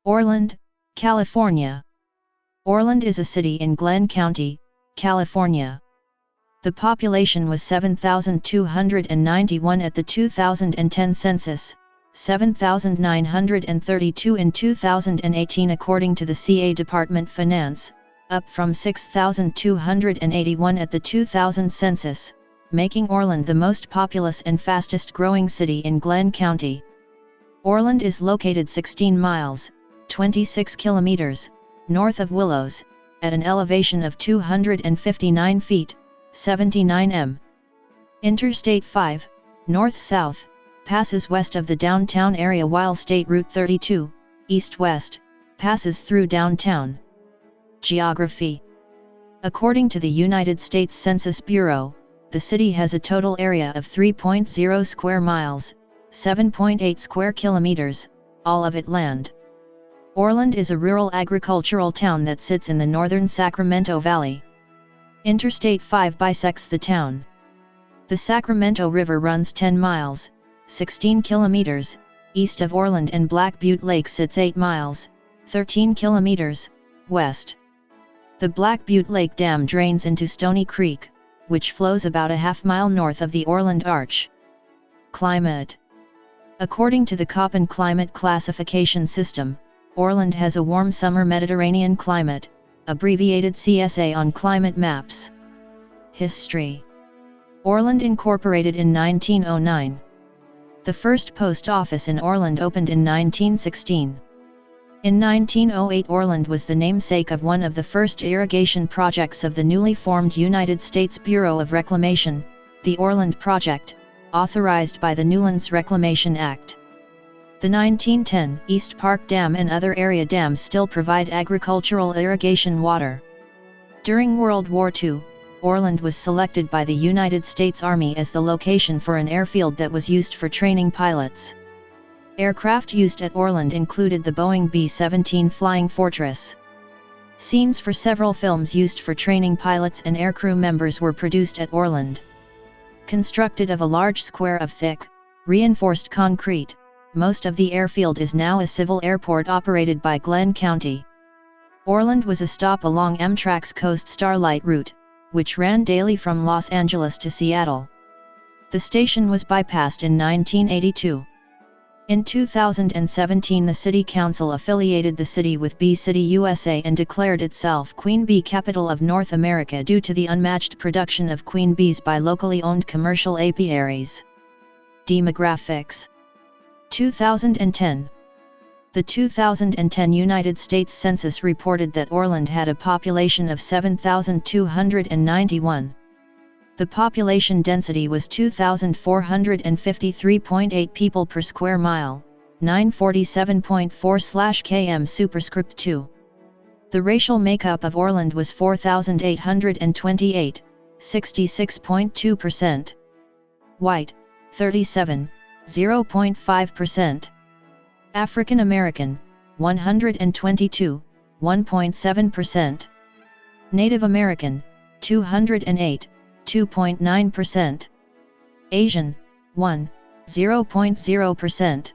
Orland, California. Orland is a city in Glenn County, California. The population was 7,291 at the 2010 census, 7,932 in 2018 according to the CA Dept Finance, up from 6,281 at the 2000 census, making Orland the most populous and fastest growing city in Glenn County. Orland is located 16 miles, 26 kilometers, north of Willows, at an elevation of 259 feet, 79 m. Interstate 5, north-south, passes west of the downtown area while State Route 32, east-west, passes through downtown. Geography. According to the United States Census Bureau, the city has a total area of 3.0 square miles, 7.8 square kilometers, all of it land. Orland is a rural agricultural town that sits in the northern Sacramento Valley. Interstate 5 bisects the town. The Sacramento River runs 10 miles, 16 kilometers, east of Orland, and Black Butte Lake sits 8 miles, 13 kilometers, west. The Black Butte Lake Dam drains into Stony Creek, which flows about a half-mile north of the Orland Arch. Climate. According to the Köppen climate classification system, Orland has a warm summer Mediterranean climate, abbreviated CSA on climate maps. History. Orland incorporated in 1909. The first post office in Orland opened in 1916. In 1908 Orland was the namesake of one of the first irrigation projects of the newly formed United States Bureau of Reclamation, the Orland Project, authorized by the Newlands Reclamation Act. The 1910 East Park Dam and other area dams still provide agricultural irrigation water. During World War II, Orland was selected by the United States Army as the location for an airfield that was used for training pilots. Aircraft used at Orland included the Boeing B-17 Flying Fortress. Scenes for several films used for training pilots and aircrew members were produced at Orland. Constructed of a large square of thick, reinforced concrete, most of the airfield is now a civil airport operated by Glenn County. Orland was a stop along Amtrak's Coast Starlight route, which ran daily from Los Angeles to Seattle. The station was bypassed in 1982. In 2017 the City Council affiliated the city with Bee City USA and declared itself Queen Bee Capital of North America due to the unmatched production of queen bees by locally owned commercial apiaries. Demographics. 2010. The 2010 United States Census reported that Orland had a population of 7,291. The population density was 2,453.8 people per square mile, 947.4/km superscript 2. The racial makeup of Orland was 4,828, 66.2%. White, 37, 0.5%. African American, 122, 1.7%. Native American, 208, 2.9%. Asian, 1, 0.0%.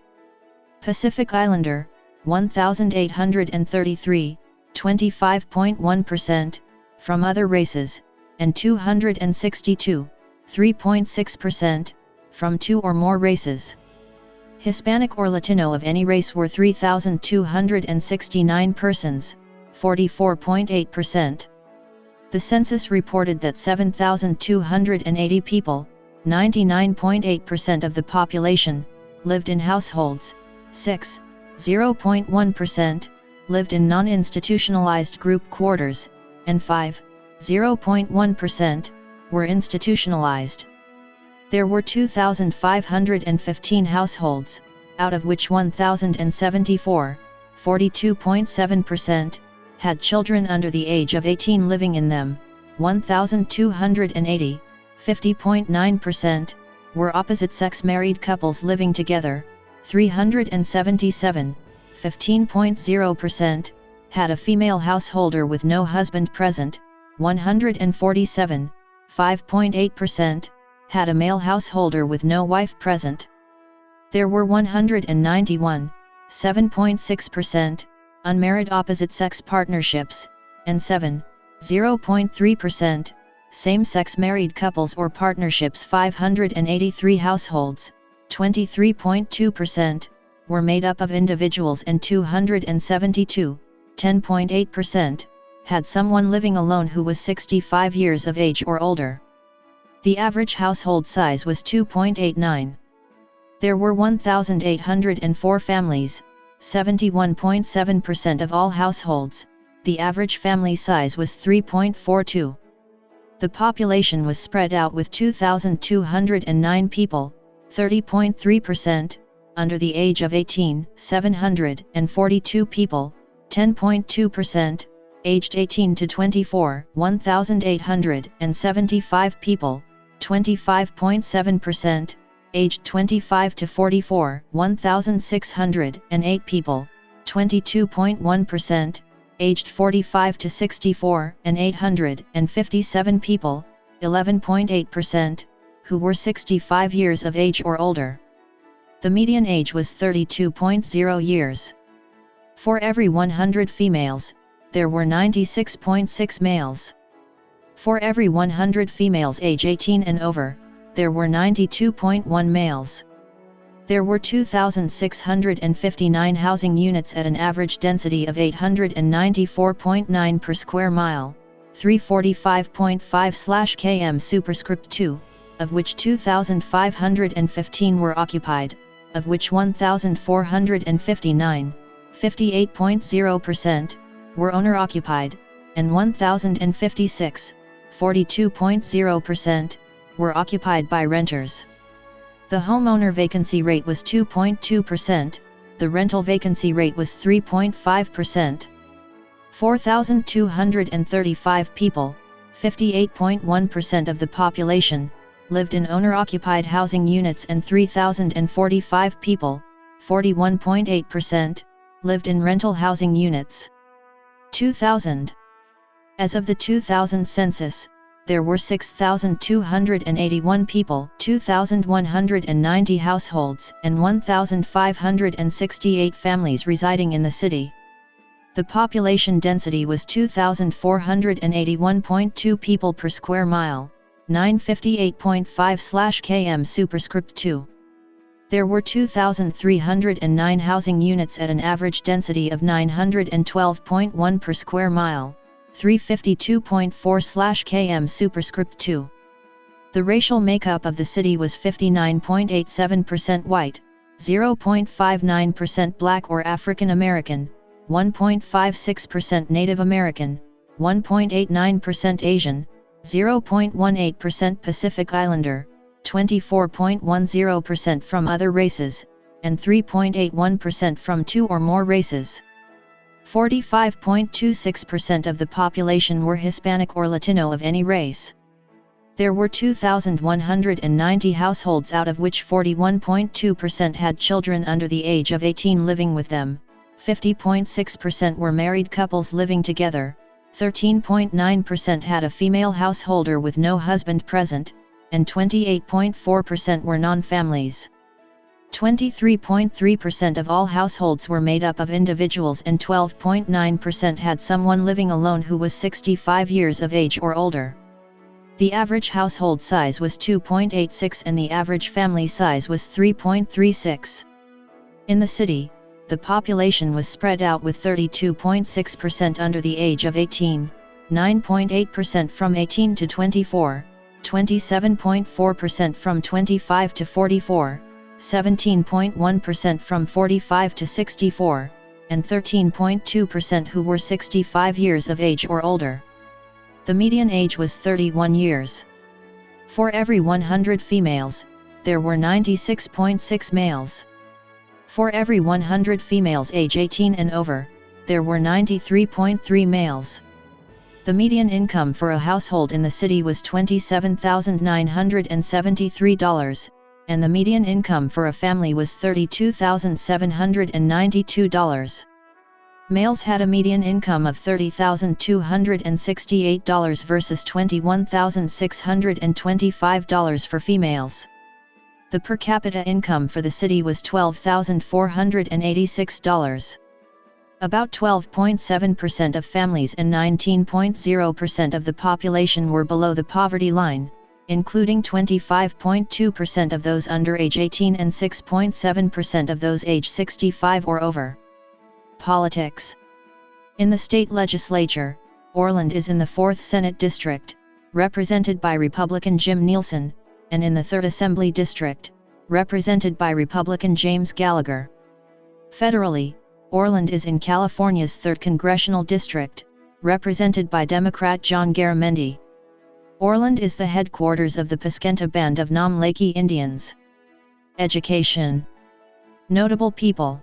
Pacific Islander, 1,833, 25.1%, from other races, and 262, 3.6%, from 2 or more races. Hispanic or Latino of any race were 3,269 persons, 44.8%. The census reported that 7,280 people, 99.8% of the population, lived in households, 0.1%, lived in non-institutionalized group quarters, and 0.1%, were institutionalized. There were 2,515 households, out of which 1,074, 42.7%, had children under the age of 18 living in them, 1,280, 50.9%, were opposite-sex married couples living together, 377, 15.0%, had a female householder with no husband present, 147, 5.8%, had a male householder with no wife present. There were 191, 7.6%, unmarried opposite-sex partnerships, and 0.3%, same-sex married couples or partnerships. 583 households, 23.2%, were made up of individuals, and 272, 10.8%, had someone living alone who was 65 years of age or older. The average household size was 2.89. There were 1,804 families, 71.7% of all households. The average family size was 3.42. The population was spread out with 2,209 people, 30.3%, under the age of 18, 742 people, 10.2%, aged 18 to 24, 1,875 people, 25.7%, aged 25 to 44, 1,608 people, 22.1%, aged 45 to 64, and 857 people, 11.8%, who were 65 years of age or older. The median age was 32.0 years. For every 100 females, there were 96.6 males. For every 100 females age 18 and over, there were 92.1 males. There were 2,659 housing units at an average density of 894.9 per square mile, 345.5/km superscript 2, of which 2,515 were occupied, of which 1,459, 58.0%, were owner-occupied, and 1,056, 42.0%, were occupied by renters. The homeowner vacancy rate was 2.2%, the rental vacancy rate was 3.5%. 4,235 people, 58.1% of the population, lived in owner-occupied housing units, and 3,045 people, 41.8%, lived in rental housing units. 2000. As of the 2000 census, there were 6,281 people, 2,190 households, and 1,568 families residing in the city. The population density was 2,481.2 people per square mile, 958.5/km superscript 2. There were 2,309 housing units at an average density of 912.1 per square mile, 352.4/km superscript 2. The racial makeup of the city was 59.87% white, 0.59% black or African American, 1.56% Native American, 1.89% Asian, 0.18% Pacific Islander, 24.10% from other races, and 3.81% from two or more races. 45.26% of the population were Hispanic or Latino of any race. There were 2,190 households, out of which 41.2% had children under the age of 18 living with them, 50.6% were married couples living together, 13.9% had a female householder with no husband present, and 28.4% were non-families. 23.3% of all households were made up of individuals, and 12.9% had someone living alone who was 65 years of age or older. The average household size was 2.86 and the average family size was 3.36. In the city, the population was spread out with 32.6% under the age of 18, 9.8% from 18 to 24, 27.4% from 25 to 44, 17.1% from 45 to 64, and 13.2% who were 65 years of age or older. The median age was 31 years. For every 100 females, there were 96.6 males. For every 100 females age 18 and over, there were 93.3 males. The median income for a household in the city was $27,973, and the median income for a family was $32,792. Males had a median income of $30,268 versus $21,625 for females. The per capita income for the city was $12,486. About 12.7% of families and 19.0% of the population were below the poverty line, including 25.2% of those under age 18 and 6.7% of those age 65 or over. Politics. In the state legislature, Orland is in the 4th Senate District, represented by Republican Jim Nielsen, and in the 3rd Assembly District, represented by Republican James Gallagher. Federally, Orland is in California's 3rd Congressional District, represented by Democrat John Garamendi. Orland is the headquarters of the Paskenta Band of Nam Lakey Indians. Education. Notable people.